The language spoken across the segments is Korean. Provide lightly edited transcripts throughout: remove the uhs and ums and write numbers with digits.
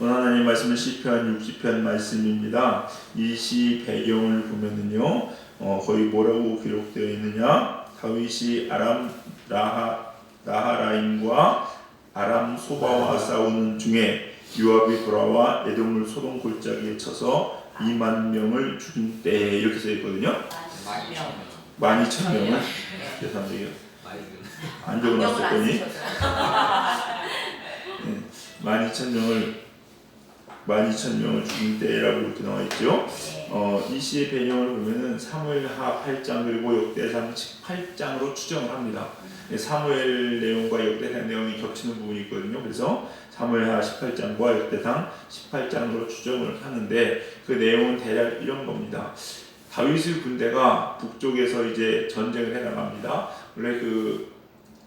오늘 하나님 말씀은 시편 60편 말씀입니다. 이 시 배경을 보면은요, 거의 뭐라고 기록되어 있느냐? 다윗이 아람 나하라임과 아람 소바와 싸우는 중에 요압이 돌아와 에돔을 소돔 골짜기에 쳐서 2만 명을 죽인 때 이렇게 써 있거든요. 12,000명을 계산되게 안 적어놨었더니 12,000명을 죽인 때라고 이렇게 나와 있죠. 이 시의 배경을 보면은 사무엘하 8장 그리고 역대상 18장으로 추정을 합니다. 사무엘 내용과 역대상 내용이 겹치는 부분이 있거든요. 그래서 사무엘하 18장과 역대상 18장으로 추정을 하는데 그 내용은 대략 이런 겁니다. 다윗의 군대가 북쪽에서 이제 전쟁을 해 나갑니다. 원래 그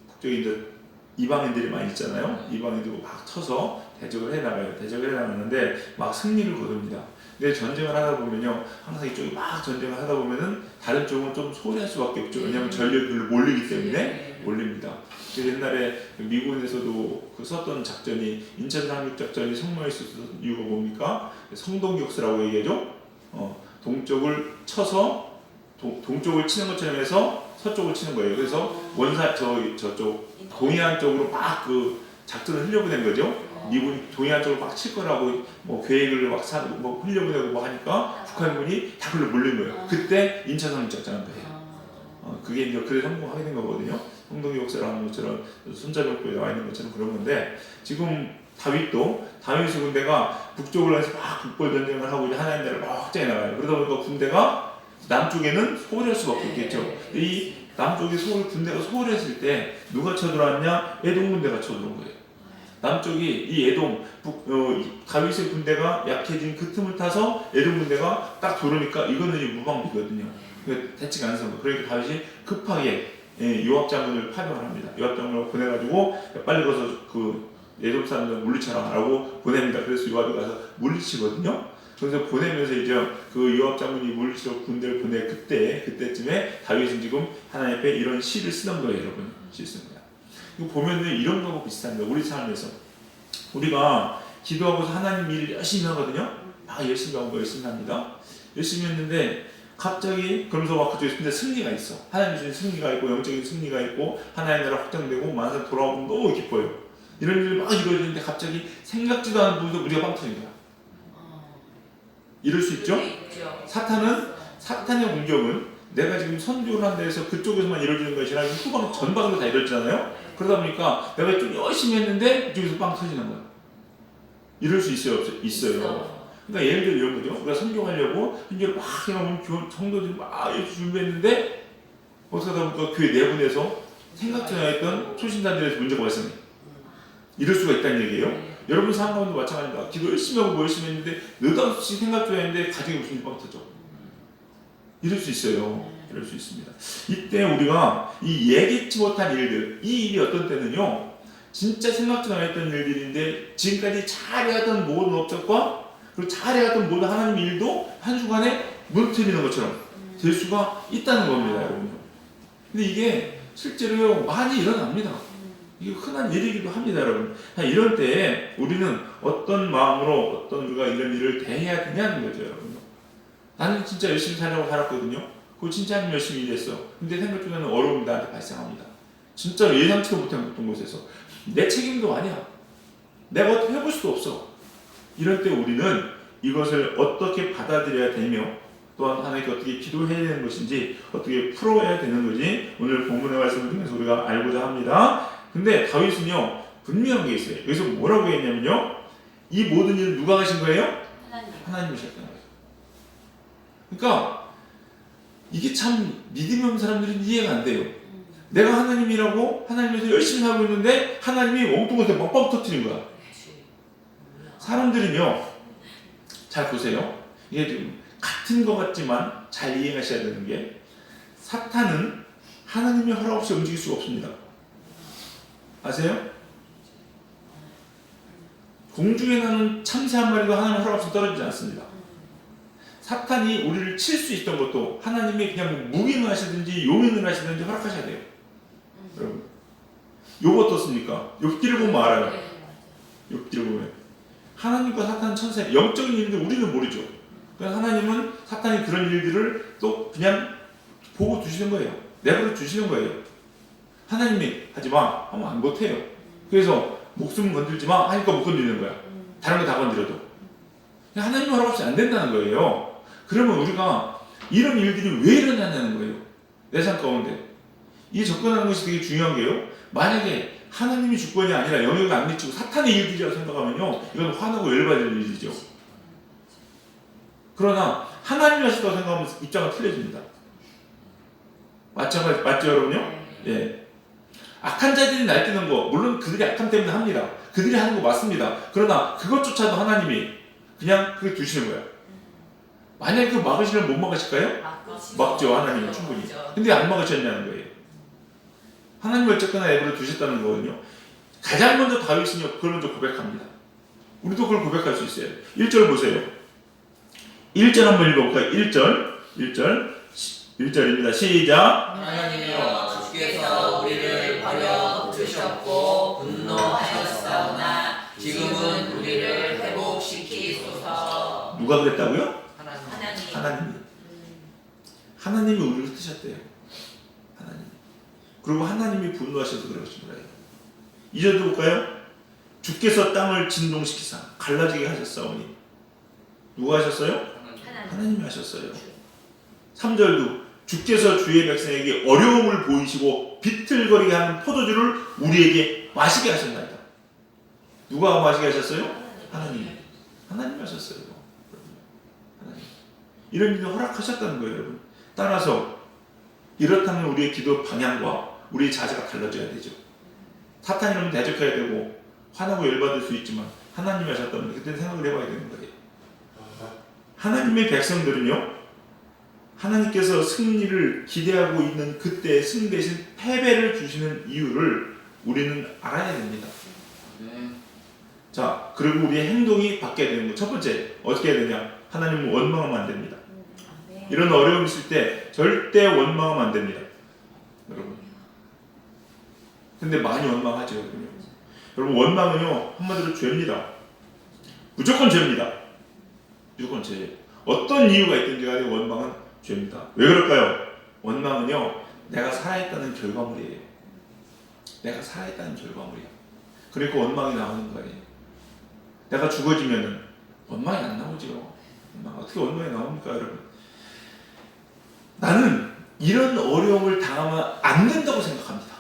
북쪽에 이제 이방인들이 많이 있잖아요. 이방인들이 막 쳐서 대적을 해 나가요. 대적을 해 나가는데 막 승리를 거둡니다. 근데 전쟁을 하다 보면요, 항상 이쪽이 막 전쟁을 하다 보면은 다른 쪽은 좀 소홀할 수밖에 없죠. 왜냐하면 전력이 별로 몰리기 때문에 몰립니다. 옛날에 미군에서도 그 썼던 작전이 인천 상륙 작전이 성공할 수 있었던 이유가 뭡니까? 성동격수라고 얘기하죠. 동쪽을 쳐서 동쪽을 치는 것처럼 해서 서쪽을 치는 거예요. 그래서 저쪽 동해안 쪽으로 막 그 작전을 흘려보낸 거죠. 미군이 동해안 쪽으로 막 칠 거라고 뭐 계획을 막 흘려보내고 뭐 하니까 북한군이 다 그걸로 몰린 거예요. 그때 인천 상륙 작전한 거예요. 그게 이제 그래 성공하게 된 거거든요. 성동기 역사를 하는 것처럼 손자병표에 나와 있는 것처럼 그런 건데 지금 다윗의 군대가 북쪽으로 해서 막 북벌 전쟁을 하고 이제 하나님 나라를 막 확장해 나가요. 그러다 보니까 군대가 남쪽에는 소홀할 수밖에 없겠죠. 이 남쪽에 군대가 소홀했을 때 누가 쳐들어왔냐? 에돔 군대가 쳐들어온 거예요. 남쪽이 이 에돔 다윗의 군대가 약해진 그 틈을 타서 에돔 군대가 딱 들어오니까 이거는 이제 무방비거든요. 대치가 안 서고 그러니까 다윗이 급하게 요압 장군을 파병을 합니다. 요압 장군을 보내가지고 빨리 가서 그 에돔 사람들 물리쳐라라고 보냅니다. 그래서 요압이 가서 물리치거든요. 그래서 보내면서 이제 그 요압 장군이 물리치러 군대를 보내 그때쯤에 다윗은 지금 하나님 앞에 이런 시를 쓰는 거예요, 여러분. 시를 쓰는 거야. 이거 보면은 이런 거하고 비슷합니다. 우리 삶에서 우리가 기도하고서 하나님 일을 열심히 하거든요. 열심히 하고 열심히 합니다. 열심히 했는데 갑자기 그러면서 막 그쪽에 근데 승리가 있어. 하나님 주신 승리가 있고 영적인 승리가 있고 하나님 나라 확장되고 만사 돌아오면 너무 기뻐요. 이런 일이 막 이루어지는데 갑자기 생각지도 않은 부분에서 우리가 빵 터진 거야. 이럴 수 있죠? 사탄의 공격은 내가 지금 선교를 한다 해서 그쪽에서만 이루어지는 것이 아니라 후방 전방으로 다 이루어지잖아요. 그러다 보니까 내가 좀 열심히 했는데 이쪽에서 빵 터지는 거야. 이럴 수 있어요. 그러니까 예를 들어 이런 거죠. 우리가 선교하려고 현재를 막 해놓으면 성도들이 막 이렇게 준비했는데 어떻게 하다 보니까 교회 내분에서 생각지 않았던 초신자들에서 문제가 발생해. 이럴 수가 있다는 얘기예요. 여러분 삶 가운데 마찬가지입니다. 기도 열심히 하고 열심히 했는데 느닷없이 생각지 않았는데 가정에 무슨 일이 빵 터져. 이럴 수 있어요. 이럴 수 있습니다. 이때 우리가 이 예기치 못한 일들, 이 일이 어떤 때는요, 진짜 생각도 안 했던 일들인데 지금까지 잘해왔던 모든 업적과 그리고 잘해왔던 모든 하나님 일도 한순간에 무너뜨리는 것처럼 될 수가 있다는 겁니다, 여러분. 근데 이게 실제로 많이 일어납니다. 이게 흔한 일이기도 합니다, 여러분. 이럴 때 우리는 어떤 마음으로 우리가 이런 일을 대해야 되냐는 거죠, 여러분. 나는 진짜 열심히 살려고 살았거든요. 그거 진짜 열심히 일했어. 근데 생각보다는 어려움이 나한테 발생합니다. 진짜 예상치도 못했던 곳에서 내 책임도 아니야. 내가 어떻게 해볼 수도 없어. 이럴 때 우리는 이것을 어떻게 받아들여야 되며 또한 하나님께 어떻게 기도해야 되는 것인지 어떻게 풀어야 되는 것인지 오늘 본문의 말씀을 통해서 우리가 알고자 합니다. 근데 다윗은요 분명한 게 있어요. 여기서 뭐라고 했냐면요, 이 모든 일을 누가 하신 거예요? 하나님이셨다는 거예요. 그러니까 이게 참 믿음이 없는 사람들은 이해가 안 돼요. 내가 하나님이라고 하나님에서 열심히 하고 있는데 하나님이 엉뚱해서 막빵 터뜨린 거야. 사람들은요, 잘 보세요. 이게 좀 같은 것 같지만 잘 이해하셔야 되는 게, 사탄은 하나님의 허락 없이 움직일 수가 없습니다. 아세요? 공중에 나는 참새 한 마리도 하나님의 허락 없이 떨어지지 않습니다. 사탄이 우리를 칠 수 있던 것도 하나님이 그냥 무기를 하시든지 용인을 하시든지 허락하셔야 돼요. 여러분, 욥 어떻습니까? 욥기를 보면 알아요. 욥기를 보면 하나님과 사탄은 천사, 영적인 일들 우리는 모르죠. 그러니까 하나님은 사탄이 그런 일들을 또 그냥 보고 두시는 거예요. 내버려 두시는 거예요. 하나님이 하지 마 하면 안 못해요. 그래서 목숨 건들지 마 하니까 못 건드리는 거야. 다른 거 다 건드려도. 하나님 허락 없이 안 된다는 거예요. 그러면 우리가 이런 일들이 왜 일어나냐는 거예요. 내 삶 가운데. 이 접근하는 것이 되게 중요한 게요. 만약에 하나님이 주권이 아니라 영역을 안 미치고 사탄의 일들이라고 생각하면요, 이건 화나고 열받을 일이죠. 그러나 하나님이 하셨다고 생각하면 입장은 틀려집니다. 맞죠 여러분요? 예. 악한 자들이 날뛰는 거, 물론 그들이 악함 때문에 합니다. 그들이 하는 거 맞습니다. 그러나 그것조차도 하나님이 그냥 그게 두시는 거야. 만약에 그 막으시면 못 막으실까요? 막죠. 하나님은 충분히. 근데 안 막으셨냐는 거예요. 하나님 어쨌거나 내버려 두셨다는 거거든요. 가장 먼저 다윗은요, 그걸 먼저 고백합니다. 우리도 그걸 고백할 수 있어요. 1절 보세요. 1절 한번 읽어볼까요? 1절입니다. 시작. 하나님이여 주께서 우리를 버려 두셨고 분노하셨사오나 지금은 우리를 회복시키소서. 누가 그랬다고요? 하나님. 하나님이 우리를 흩으셨대요. 하나님. 그리고 하나님이 분노하셔서 그러신 거예요. 2절도 볼까요? 주께서 땅을 진동시키사 갈라지게 하셨사오니. 누가 하셨어요? 하나님이 하셨어요. 3절도 주께서 주의 백성에게 어려움을 보이시고 비틀거리게 하는 포도주를 우리에게 마시게 하셨나이다. 누가 마시게 하셨어요? 하나님이 하셨어요. 하나님. 이런 일을 허락하셨다는 거예요, 여러분. 따라서 이렇다면 우리의 기도 방향과 우리의 자세가 달라져야 되죠. 사탄이라면 대적해야 되고 화나고 열받을 수 있지만 하나님이 하셨다면 그때 생각을 해봐야 되는 거예요. 하나님의 백성들은요, 하나님께서 승리를 기대하고 있는 그때 승리 대신 패배를 주시는 이유를 우리는 알아야 됩니다. 자, 그리고 우리의 행동이 바뀌어야 되는 거. 첫 번째, 어떻게 해야 되냐? 하나님은 원망하면 안 됩니다. 이런 어려움이 있을 때 절대 원망하면 안 됩니다. 여러분. 근데 많이 원망하죠. 여러분, 원망은요, 한마디로 죄입니다. 무조건 죄입니다. 무조건 죄예요. 어떤 이유가 있든지 간에 원망은 죄입니다. 왜 그럴까요? 원망은요, 내가 살아있다는 결과물이에요. 내가 살아있다는 결과물이야. 그러니까 원망이 나오는 거예요. 내가 죽어지면은 원망이 안 나오죠. 어떻게 원망이 나옵니까, 여러분? 나는 이런 어려움을 당하면 안 된다고 생각합니다.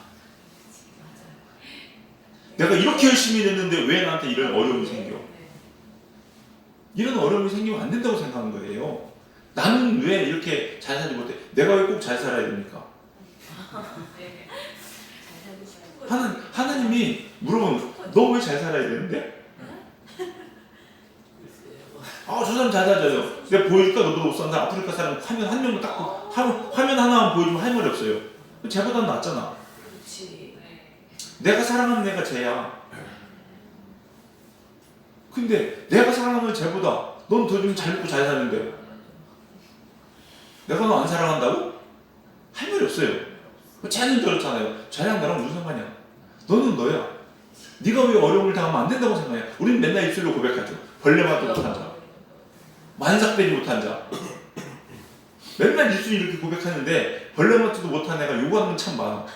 내가 이렇게 열심히 했는데 왜 나한테 이런 어려움이 생겨? 이런 어려움이 생기면 안 된다고 생각하는 거예요. 나는 왜 이렇게 잘 살지 못해? 내가 왜 꼭 잘 살아야 됩니까? 하나님이 물어보면 너 왜 잘 살아야 되는데? 저 사람 잘 살잖아요. 내가 보여줄까? 너도 못 산다. 아프리카 사람 화면 한 명만 딱 화면 하나만 보여주면 할 말이 없어요. 쟤보다 낫잖아. 내가 사랑하는 애가 쟤야. 근데 내가 사랑하는 쟤보다 넌 더 좀 잘 먹고 잘 사는데 내가 너 안 사랑한다고? 할 말이 없어요. 쟤는 저렇잖아요. 쟤랑 나랑 무슨 상관이야? 너는 너야. 네가 왜 어려움을 당하면 안 된다고 생각해? 우리는 맨날 입술로 고백하죠. 벌레만도 못한 자, 만삭되지 못한 자. 맨날 입술이 이렇게 고백하는데 벌레만도 못한 애가 요구하는 건 참 많아.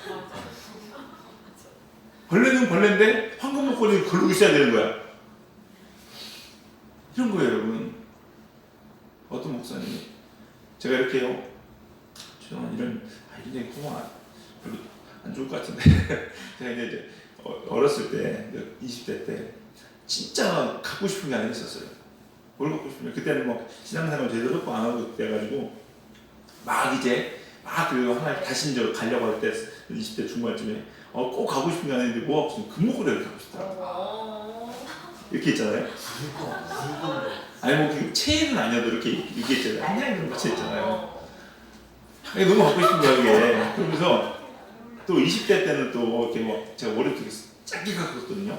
벌레는 벌레인데 황금 목걸이를 걸고 있어야 되는 거야. 이런 거예요, 여러분. 어떤 목사님이 제가 이렇게요, 죄송한 이런 얘기 하면 별로 안 좋을 것 같은데 제가 이제 어렸을 때 20대 때 진짜 갖고 싶은 게 하나 있었어요. 뭘 갖고 싶으면 그때는 뭐 신앙생활 제대로 안 하고 그래가지고 그리고 하나 다시 이제 가려고 할 때 20대 중반쯤에 꼭 가고 싶은 게 하나 있는데 뭐가 없으면 금목걸이를 갖고 싶더라고요. 이렇게 있잖아요. 아니 뭐 체인은 아니어도 이렇게 있잖아요. 한양 이런 거 있잖아요. 너무 갖고 싶은 거야 이게. 그러면서 또 20대 때는 또 이렇게 뭐 제가 머리 되게 짧게 갖고 있거든요.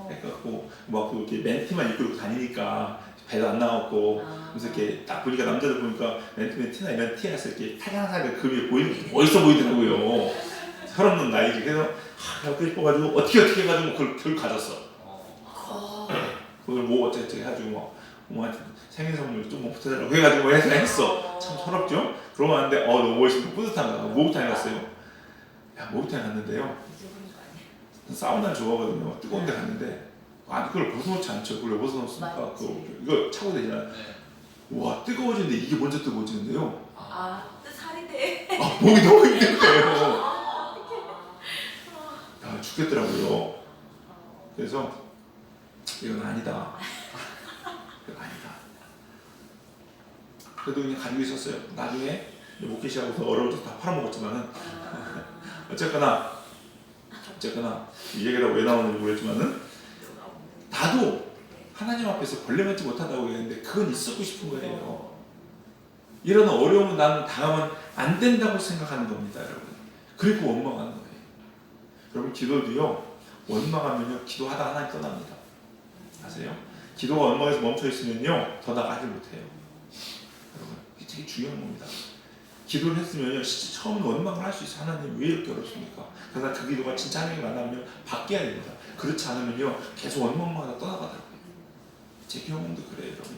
그래갖고 막 이렇게 맨티만 입고 다니니까 배도 안 나왔고, 그래서 이렇게 딱 보니까 남자들 보니까 맨투맨 티나 이런 티에서 이렇게 타장하게 금이 보이는 게 멋있어 보이더라고요. 서럽는 나이지. 그래서 갖고 싶어가지고 어떻게 해가지고 그걸 가졌어. 그걸 뭐 어쩌고 해가지고 막 엄마한테 생일 선물 좀뭐 보태달라고 해가지고 해서 했어. 참 서럽죠? 그러고 왔는데 너무 멋있고 뿌듯한 거야. 목욕탕에 갔어요. 야, 목욕탕에 갔는데요. 사우나를 좋아하거든요. 뜨거운 데 갔는데 그걸 벗어놓지 않죠. 그걸 왜 벗어놓습니까? 이거 차고 되잖아요. 네. 와, 뜨거워지는데 이게 먼저 뜨거워지는데요. 또 살이 돼. 목이 너무 힘든 거예요. 죽겠더라고요. 그래서 이건 아니다. 이건 아니다. 그래도 그냥 가지고 있었어요. 나중에 먹기 시작하고서 어려워서 다 팔아먹었지만은 어쨌거나 이 얘기가 왜 나오는지 모르겠지만은 나도 하나님 앞에서 벌레 맞지 못한다고 얘기했는데 그건 있었고 싶은 거예요. 이런 어려움은 나는 당하면 안 된다고 생각하는 겁니다, 여러분. 그리고 원망하는 거예요. 여러분, 기도도요, 원망하면요, 기도하다 하나님 떠납니다. 아세요? 기도가 원망에서 멈춰 있으면요, 더 나가지 못해요. 여러분, 이게 되게 중요한 겁니다. 기도를 했으면요, 진짜 처음에 원망을 할 수 있어요. 하나님 왜 이렇게 어렵습니까? 그러나 그 기도가 진짜 하나님을 만나면요, 바뀌어야 됩니다. 그렇지 않으면요, 계속 원망만 하다 떠나가더라고요. 제 경험도 그래요, 여러분.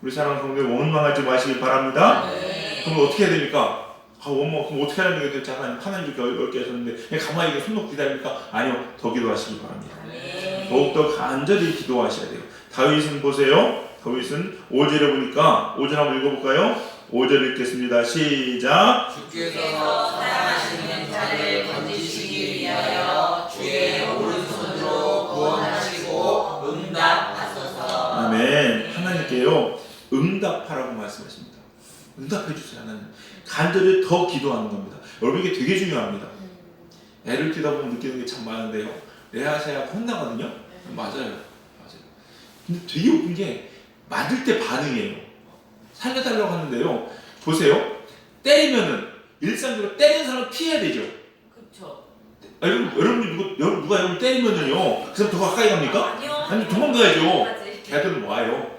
우리 사랑하는 성도들, 원망하지 마시길 바랍니다. 네. 그럼 어떻게 해야 됩니까? 원망, 그럼 어떻게 하는 게 될지 하나님 이렇게 어렵게 하셨는데 그냥 가만히 손 놓고 기다립니까? 아니요, 더 기도하시기 바랍니다. 네. 더욱더 간절히 기도하셔야 돼요. 다윗은 보세요. 다윗은 5절에 보니까 5절 한번 읽어볼까요? 5절 읽겠습니다. 시작. 주께서 사랑하시는 자를 건지시기 위하여 주의 오른손으로 구원하시고 응답하소서. 아멘. 하나님께요, 응답하라고 말씀하십니다. 응답해 주세요. 하나님. 간절히 더 기도하는 겁니다. 여러분, 이게 되게 중요합니다. 애를 키우다 보면 느끼는 게 참 많은데요. 레아세아가 혼나거든요. 맞아요. 근데 되게 웃긴 게 맞을 때 반응이에요. 살려달라고 하는데요. 보세요. 때리면은 일상적으로 때리는 사람을 피해야 되죠. 그렇죠. 여러분 누가 여러분 때리면은요, 그 사람 더 가까이 갑니까? 아니요. 아니, 도망가야죠. 걔들은 와요.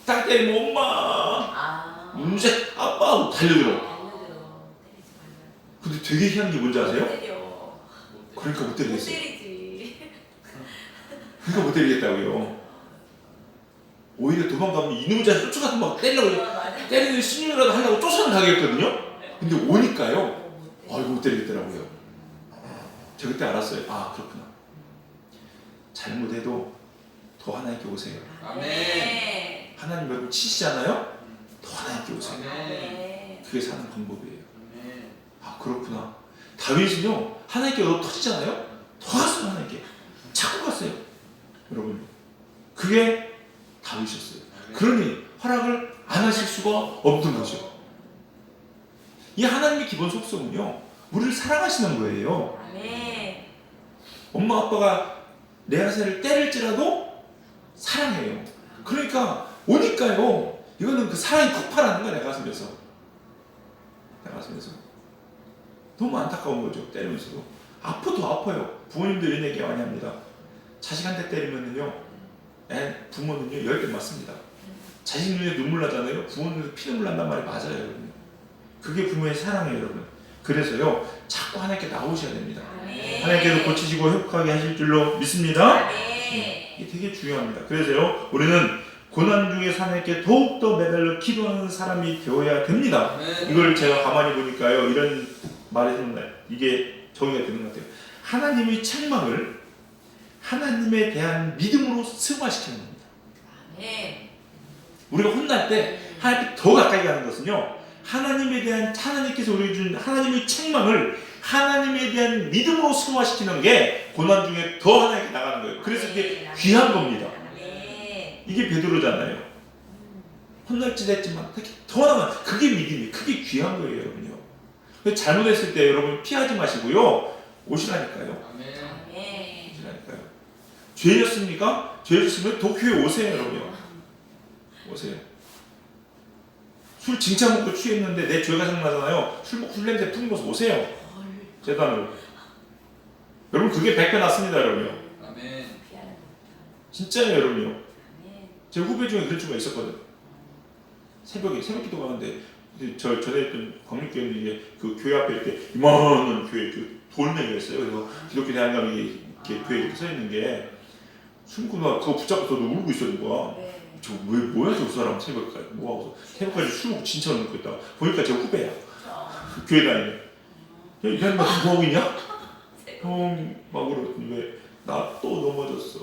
딱 때리면 엄마, 문제 아빠 하고 달려들어. 근데 되게 희한한 게 뭔지 아세요? 그러니까 못 때리겠어요. 그러니까 못 때리겠다고요. 오히려 도망가면 이놈의 자식 쫓아가서 막 때리려고 때리는 신용이라도 하려고 쫓아가겠거든요. 근데 오니까요, 이거 못 때리겠더라고요. 제가 그때 알았어요. 그렇구나. 잘못해도 더 하나님께 오세요. 아멘. 하나님 여러분 치시잖아요? 더 하나님께 오세요. 아멘. 그게 사는 방법이에요. 그렇구나. 다윗은요, 하나님께 터지잖아요? 더 갔어요. 하나님께 자꾸 갔어요. 여러분, 그게 다윗이었어요. 그러니 허락을 안 하실 수가 없는 거죠. 이 하나님의 기본 속성은요, 우리를 사랑하시는 거예요. 아멘. 엄마 아빠가 레아세를 때릴지라도 사랑해요. 그러니까 오니까요, 이거는 그 사랑이 폭발하는 거야. 내 가슴에서 너무 안타까운 거죠. 때리면서도 아파도 아파요. 부모님들 이런 얘기 많이 합니다. 자식한테 때리면은요, 부모는요 10대 맞습니다. 자식 눈에 눈물 나잖아요. 부모 눈에 피눈물 난단 말이 맞아요, 여러분. 그게 부모의 사랑이에요, 여러분. 그래서요, 자꾸 하나님께 나오셔야 됩니다. 아멘. 하나님께서 고치시고 회복하게 하실 줄로 믿습니다. 아멘. 이게 되게 중요합니다. 그래서요, 우리는 고난 중에 하나님께 더욱더 매달려 기도하는 사람이 되어야 됩니다. 이걸 제가 가만히 보니까요, 이런 말이 생각나요. 이게 정의가 되는 것 같아요. 하나님의 책망을 하나님에 대한 믿음으로 승화시키는 겁니다. 아멘. 우리가 혼날 때 하나님께 더 가까이 가는 것은요, 하나님에 대한, 하나님께서 우리에게 준 하나님의 책망을 하나님에 대한 믿음으로 승화시키는 게 고난 중에 더 하나님께 나가는 거예요. 그래서 이게 귀한 겁니다. 이게 베드로잖아요. 혼날 짓 했지만 더 나가. 그게 믿음이에요. 그게 귀한 거예요, 여러분요. 잘못했을 때 여러분 피하지 마시고요, 오시라니까요. 오시라니까요. 죄였습니까? 죄였으면 도쿄에 오세요, 여러분요. 오세요. 술 진짜 먹고 취했는데 내 죄가 생각나잖아요. 술 먹고 술 냄새 풍기면서 오세요. 재단으로. 여러분, 그게 100배 낫습니다, 여러분요. 진짜예요, 여러분요. 제 후배 중에 그런 친구가 있었거든. 새벽 기도 가는데, 전에 있던 광립교회는 이게 그 교회 앞에 이렇게 이만한 교회 그 돌멩이가 있어요. 그래서 기독교 대한감이 이렇게 교회 이렇게 서 있는 게, 술꾼아 그거 붙잡고서 울고 있었는 거야. 네. 저 왜 뭐야 저 사람 새벽까지 뭐하고 새벽까지 술 먹고 진짜로 먹고 있다. 보니까 제 후배야. 그렇죠. 교회 다니는. 야, 이 사람 막 뭐하고 있냐? 형 막 그러더니 왜 나 또 넘어졌어.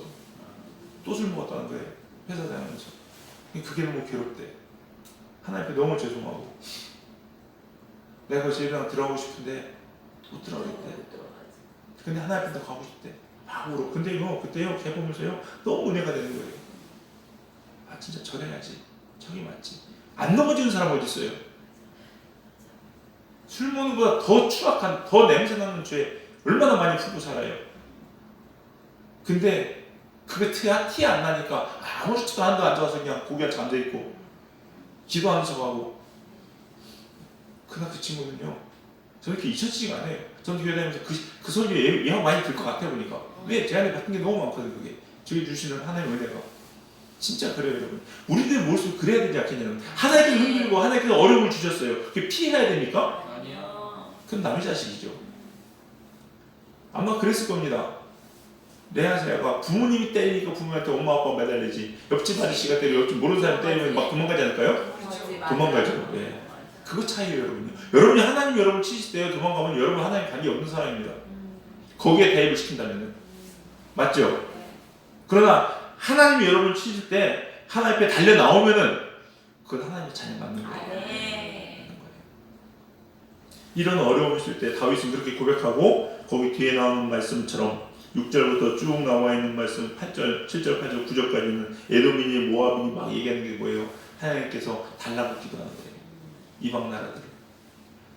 또 술 먹었다는 거예요. 회사 다니면서. 그게 너무 괴롭대. 하나님께 너무 죄송하고. 내가 그 집에 들어가고 싶은데 못 들어가겠대. 근데 하나님 앞에 가고 싶대. 막 울어. 근데요 그때요 걔 보면서요 너무 은혜가 되는 거예요. 아 진짜 저래야지. 저기 맞지. 안 넘어지는 사람 어디 있어요? 술 먹는 것보다 더 추악한, 더 냄새나는 죄 얼마나 많이 품고 살아요. 근데 그게 티 안 나니까 아무렇지도 않은데 앉아서 그냥 고기 앉아 앉아있고 기도하는 척하고. 그러나 그 친구는요 저렇게 잊혀지지가 않아요. 전 교회 다니면서 그 소리에 예약 많이 들 것 같아 보니까. 왜? 제 안에 같은 게 너무 많거든. 그게 저희 주시는 하나님의 은혜가 진짜 그래요 여러분. 우리들 모습 그래야 되지 않겠냐면 하나님께서 흔들고 하나님께서 어려움을 주셨어요. 그게 피해야 됩니까? 아니요. 그건 남의 자식이죠. 아마 그랬을 겁니다. 내 아내가 부모님이 때리니까 부모한테 엄마 아빠 매달리지 옆집 아저씨가 때리고 옆집 모르는 사람이 때리면 막 도망가지 않을까요? 도망가죠. 네. 그거 차이예요 여러분요. 여러분이 하나님 여러분 치실 때 도망가면 여러분 하나님 관계 없는 사람입니다. 거기에 대입을 시킨다면 맞죠? 그러나 하나님이 여러분을 치실 때 하나님 앞에 달려 나오면은 그건 하나님의 자녀 맞는 거예요. 네. 이런 어려움이 있을 때 다윗은 그렇게 고백하고 거기 뒤에 나오는 말씀처럼 6절부터 쭉 나와 있는 말씀 8절, 7절, 8절, 9절까지는 에돔인이 모압인이 막 얘기하는 게 뭐예요? 하나님께서 달라고 기도하는 거예요. 이방 나라들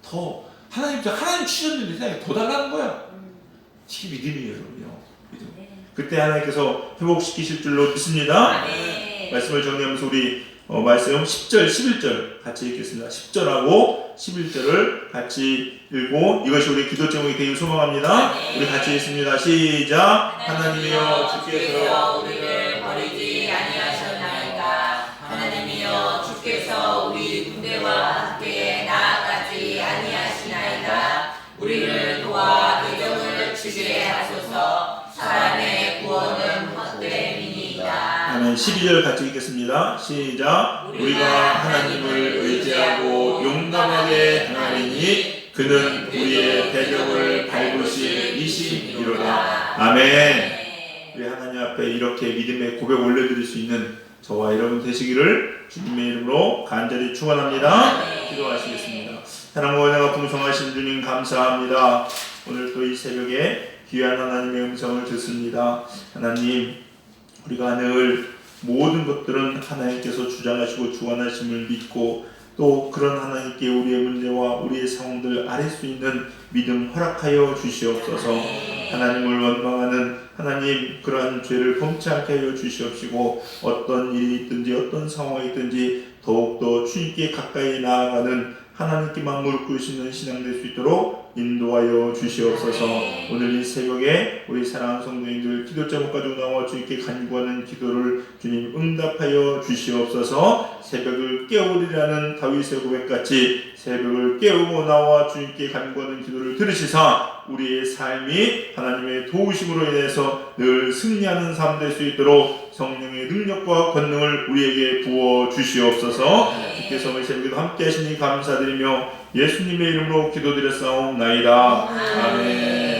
더 하나님 치셨는데 세상에 더 달라는 거야. 이게 믿음이에요 여러분요. 믿음. 그때 하나님께서 회복시키실 줄로 믿습니다. 네. 말씀을 정리하면서 우리 말씀 10절, 11절 같이 읽겠습니다. 10절하고 11절을 같이 읽고 이것이 우리 기도 제목이 되길 소망합니다. 우리 같이 읽습니다. 시작. 하나님이여 주께서 우리를 버리지 아니하셨나이까. 하나님이여 주께서 우리 군대와 함께 나아가지 아니하시나이다. 우리를 도와 대적을 치게 하소서. 사람의 구원은 헛됨이니이다. 아멘. 12절 같이 읽겠습니다. 시작. 우리가 하나님을 의지하고 용감하게 행하리니 그는 우리의 대적을 밟으실 이심이로다. 아멘. 우리 하나님 앞에 이렇게 믿음의 고백 올려드릴 수 있는 저와 여러분 되시기를 주님의 이름으로 간절히 축원합니다. 기도하시겠습니다. 사랑과 은혜가 풍성하신 주님 감사합니다. 오늘 또 이 새벽에 귀한 하나님의 음성을 듣습니다. 하나님, 우리가 늘 모든 것들은 하나님께서 주장하시고 주관하심을 믿고 또 그런 하나님께 우리의 문제와 우리의 상황들 아뢰 수 있는 믿음 허락하여 주시옵소서. 하나님을 원망하는 하나님 그러한 죄를 범치 않게 하여 주시옵시고 어떤 일이 있든지 어떤 상황이 있든지 더욱더 주님께 가까이 나아가는 하나님께만 무릎 꿇으시는 신앙 될 수 있도록 인도하여 주시옵소서. 오늘 이 새벽에 우리 사랑하는 성도님들 기도 제목 가지고 나와 주님께 간구하는 기도를 주님 응답하여 주시옵소서. 새벽을 깨우리라는 다윗의 고백같이 새벽을 깨우고 나와 주님께 간구하는 기도를 들으시사 우리의 삶이 하나님의 도우심으로 인해서 늘 승리하는 삶 될 수 있도록 성령의 능력과 권능을 우리에게 부어 주시옵소서. 주께서 오늘 새벽에도 함께 하시니 감사드리며 예수님의 이름으로 기도드렸사옵나이다. 아멘.